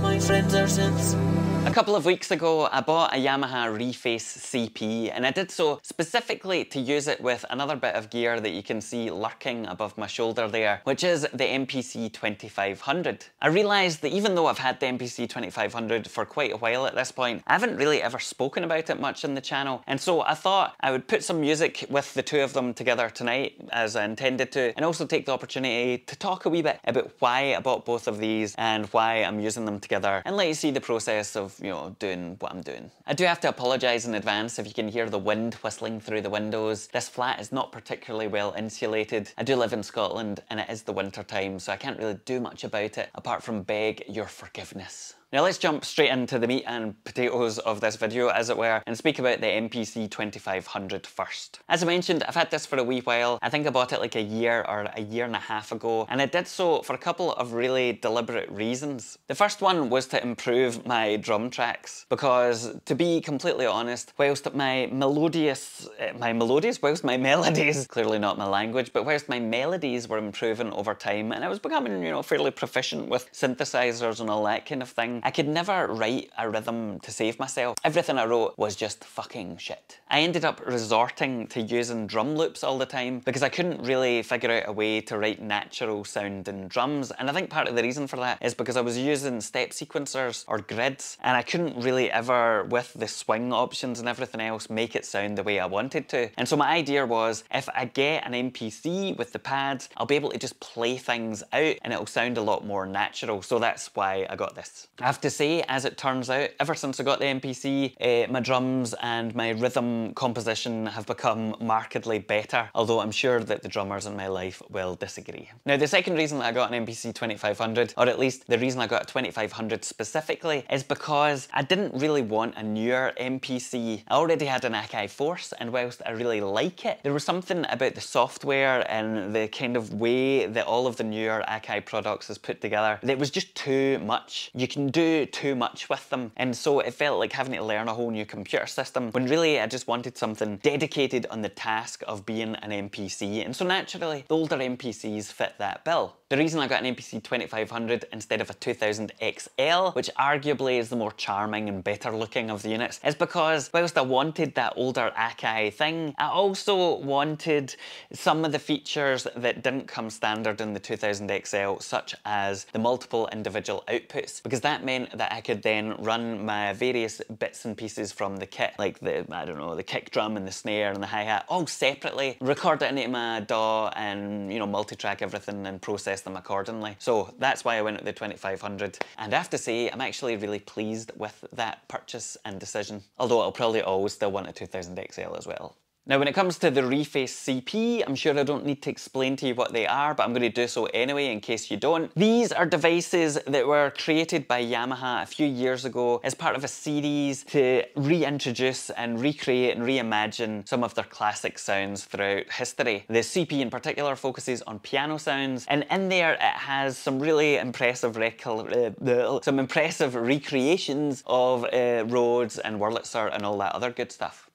my friends are simps. A couple of weeks ago, I bought a Yamaha Reface CP, and I did so specifically to use it with another bit of gear that you can see lurking above my shoulder there, which is the MPC 2500. I realised that even though I've had the MPC 2500 for quite a while at this point, I haven't really ever spoken about it much on the channel, and so I thought I would put some music with the two of them together tonight, as I intended to, and also take the opportunity to talk a wee bit about why I bought both of these and why I'm using them together, and let you see the process of, you know, doing what I'm doing. I do have to apologise in advance if you can hear the wind whistling through the windows. This flat is not particularly well insulated. I do live in Scotland and it is the winter time, so I can't really do much about it apart from beg your forgiveness. Now let's jump straight into the meat and potatoes of this video, as it were, and speak about the MPC 2500 first. As I mentioned, I've had this for a wee while. I think I bought it like a year or a year and a half ago, and I did so for a couple of really deliberate reasons. The first one was to improve my drum tracks, because to be completely honest, whilst my melodies, clearly not my language, but whilst my melodies were improving over time, and I was becoming, you know, fairly proficient with synthesizers and all that kind of thing, I could never write a rhythm to save myself. Everything I wrote was just fucking shit. I ended up resorting to using drum loops all the time because I couldn't really figure out a way to write natural sounding drums, and I think part of the reason for that is because I was using step sequencers or grids, and I couldn't really ever, with the swing options and everything else, make it sound the way I wanted to. And so my idea was, if I get an MPC with the pads, I'll be able to just play things out and it'll sound a lot more natural, so that's why I got this. I have to say, as it turns out, ever since I got the MPC, my drums and my rhythm composition have become markedly better, although I'm sure that the drummers in my life will disagree. Now, the second reason that I got an MPC 2500, or at least the reason I got a 2500 specifically, is because I didn't really want a newer MPC. I already had an Akai Force, and whilst I really like it, there was something about the software and the kind of way that all of the newer Akai products is put together that was just too much. You can do too much with them, and so it felt like having to learn a whole new computer system, when really I just wanted something dedicated on the task of being an MPC, and so naturally the older MPCs fit that bill. The reason I got an MPC 2500 instead of a 2000 XL, which arguably is the more charming and better looking of the units, is because whilst I wanted that older Akai thing, I also wanted some of the features that didn't come standard in the 2000 XL, such as the multiple individual outputs, because that meant that I could then run my various bits and pieces from the kit, like the, I don't know, the kick drum and the snare and the hi-hat, all separately, record it into my DAW and, you know, multi-track everything and process them accordingly. So that's why I went with the 2500, and I have to say I'm actually really pleased with that purchase and decision, although I'll probably always still want a 2000 XL as well. Now, when it comes to the Reface CP, I'm sure I don't need to explain to you what they are, but I'm going to do so anyway in case you don't. These are devices that were created by Yamaha a few years ago as part of a series to reintroduce and recreate and reimagine some of their classic sounds throughout history. The CP in particular focuses on piano sounds, and in there it has some really impressive recreations of Rhodes and Wurlitzer and all that other good stuff.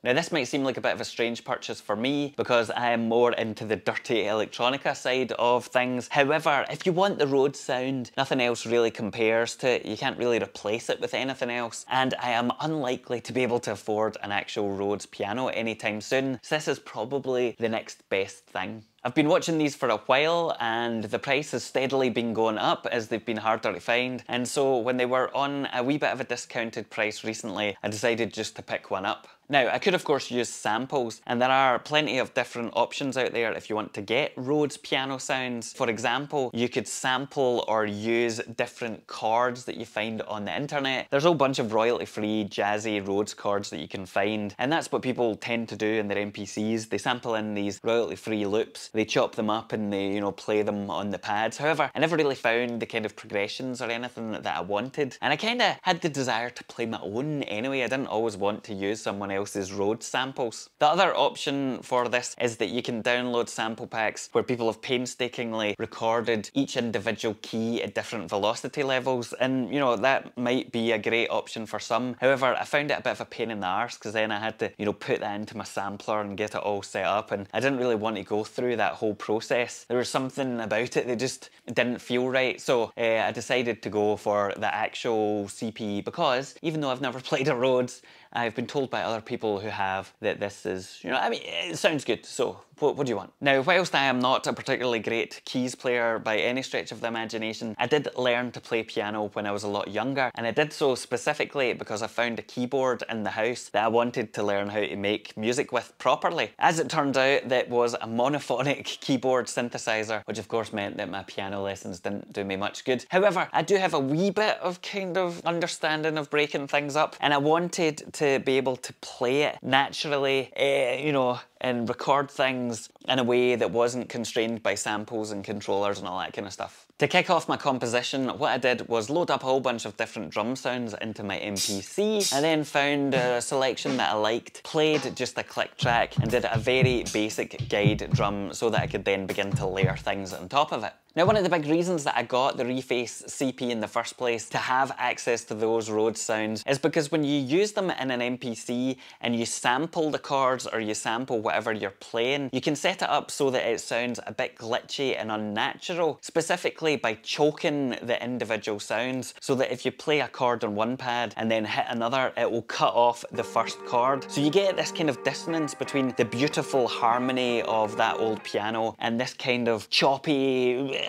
Now, this might seem like a bit of a strange purchase for me because I am more into the dirty electronica side of things. However, if you want the Rhodes sound, nothing else really compares to it. You can't really replace it with anything else, and I am unlikely to be able to afford an actual Rhodes piano anytime soon, so this is probably the next best thing. I've been watching these for a while, and the price has steadily been going up as they've been harder to find, and so when they were on a wee bit of a discounted price recently, I decided just to pick one up. Now, I could of course use samples, and there are plenty of different options out there if you want to get Rhodes piano sounds. For example, you could sample or use different chords that you find on the internet. There's a whole bunch of royalty-free, jazzy Rhodes chords that you can find, and that's what people tend to do in their MPCs. They sample in these royalty-free loops chords, they chop them up and they, you know, play them on the pads. However, I never really found the kind of progressions or anything that I wanted, and I kind of had the desire to play my own anyway. I didn't always want to use someone else's Rhodes samples. The other option for this is that you can download sample packs where people have painstakingly recorded each individual key at different velocity levels, and you know, that might be a great option for some. However, I found it a bit of a pain in the arse because then I had to, you know, put that into my sampler and get it all set up, and I didn't really want to go through that whole process. There was something about it that just didn't feel right, so I decided to go for the actual CP because even though I've never played a Rhodes, I've been told by other people who have that this is, you know, I mean, it sounds good, so what do you want? Now, whilst I am not a particularly great keys player by any stretch of the imagination, I did learn to play piano when I was a lot younger, and I did so specifically because I found a keyboard in the house that I wanted to learn how to make music with properly. As it turned out, that was a monophonic keyboard synthesizer, which of course meant that my piano lessons didn't do me much good. However, I do have a wee bit of kind of understanding of breaking things up, and I wanted to be able to play it naturally, you know, and record things in a way that wasn't constrained by samples and controllers and all that kind of stuff. To kick off my composition, what I did was load up a whole bunch of different drum sounds into my MPC. I then found a selection that I liked, played just a click track, and did a very basic guide drum so that I could then begin to layer things on top of it. Now, one of the big reasons that I got the Reface CP in the first place, to have access to those Rhodes sounds, is because when you use them in an MPC and you sample the chords or you sample whatever you're playing, you can set it up so that it sounds a bit glitchy and unnatural, specifically by choking the individual sounds, so that if you play a chord on one pad and then hit another, it will cut off the first chord. So you get this kind of dissonance between the beautiful harmony of that old piano and this kind of choppy,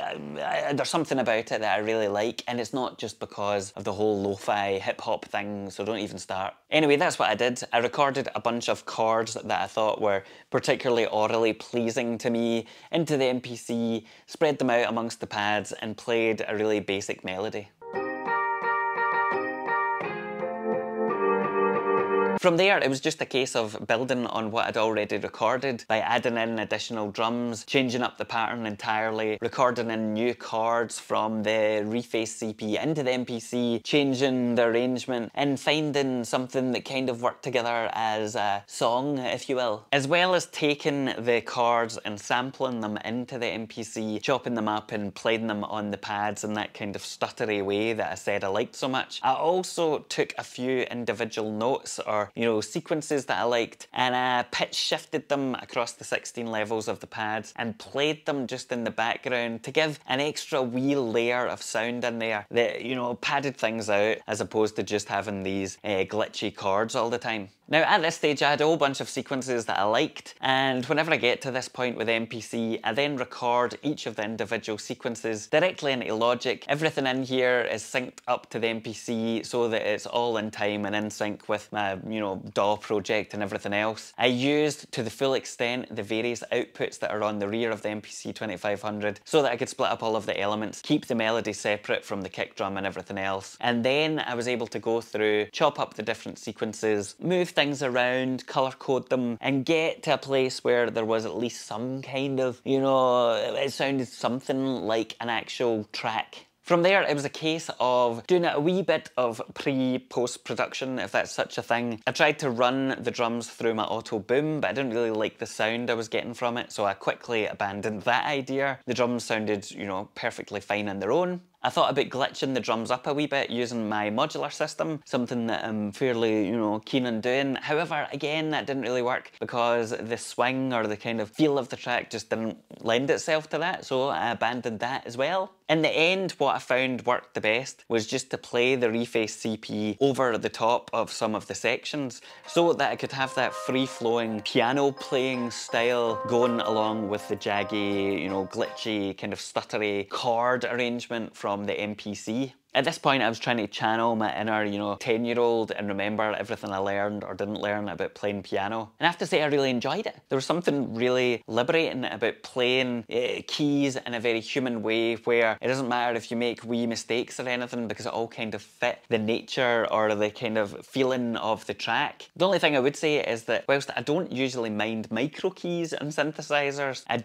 there's something about it that I really like, and it's not just because of the whole lo-fi hip-hop thing, so don't even start. Anyway, that's what I did. I recorded a bunch of chords that I thought were particularly aurally pleasing to me into the MPC, spread them out amongst the pads, and played a really basic melody. From there, it was just a case of building on what I'd already recorded by adding in additional drums, changing up the pattern entirely, recording in new chords from the Reface CP into the MPC, changing the arrangement, and finding something that kind of worked together as a song, if you will. As well as taking the chords and sampling them into the MPC, chopping them up and playing them on the pads in that kind of stuttery way that I said I liked so much, I also took a few individual notes or, you know, sequences that I liked, and I pitch shifted them across the 16 levels of the pads and played them just in the background to give an extra wee layer of sound in there that, you know, padded things out as opposed to just having these glitchy chords all the time. Now, at this stage, I had a whole bunch of sequences that I liked, and whenever I get to this point with MPC, I then record each of the individual sequences directly into Logic. Everything in here is synced up to the MPC so that it's all in time and in sync with my, you know, DAW project and everything else. I used, to the full extent, the various outputs that are on the rear of the MPC 2500 so that I could split up all of the elements, keep the melody separate from the kick drum and everything else. And then I was able to go through, chop up the different sequences, move things around, color code them, and get to a place where there was at least some kind of, you know, it sounded something like an actual track. From there, it was a case of doing a wee bit of pre-post-production, if that's such a thing. I tried to run the drums through my auto boom, but I didn't really like the sound I was getting from it, so I quickly abandoned that idea. The drums sounded, you know, perfectly fine on their own. I thought about glitching the drums up a wee bit using my modular system, something that I'm fairly, you know, keen on doing. However, again, that didn't really work because the swing or the kind of feel of the track just didn't lend itself to that, so I abandoned that as well. In the end, what I found worked the best was just to play the Reface CP over the top of some of the sections so that I could have that free-flowing piano playing style going along with the jaggy, you know, glitchy, kind of stuttery chord arrangement from the MPC. At this point, I was trying to channel my inner, 10-year-old and remember everything I learned or didn't learn about playing piano. And I have to say, I really enjoyed it. There was something really liberating about playing keys in a very human way, where it doesn't matter if you make wee mistakes or anything, because it all kind of fit the nature or the kind of feeling of the track. The only thing I would say is that whilst I don't usually mind micro keys and synthesizers, I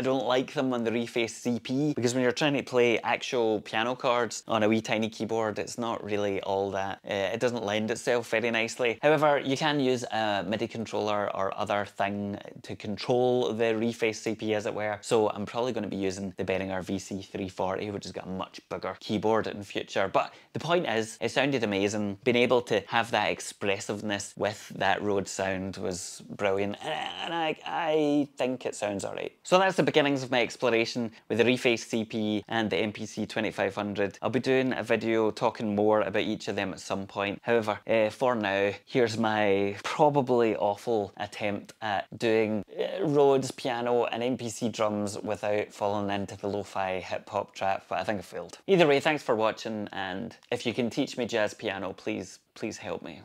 don't like them on the Reface CP, because when you're trying to play actual piano chords on a wee tiny keyboard, it's not really all that, it doesn't lend itself very nicely. However, you can use a MIDI controller or other thing to control the Reface CP, as it were, so I'm probably going to be using the Behringer VC340, which has got a much bigger keyboard in future. But the point is, it sounded amazing. Being able to have that expressiveness with that Rhodes sound was brilliant, and I think it sounds alright. So that's the beginnings of my exploration with the Reface CP and the MPC 2500. I'll be doing a video talking more about each of them at some point. However, for now, here's my probably awful attempt at doing Rhodes piano and MPC drums without falling into the lo-fi hip-hop trap, but I think I failed. Either way, thanks for watching, and if you can teach me jazz piano, please help me.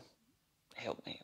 Help me.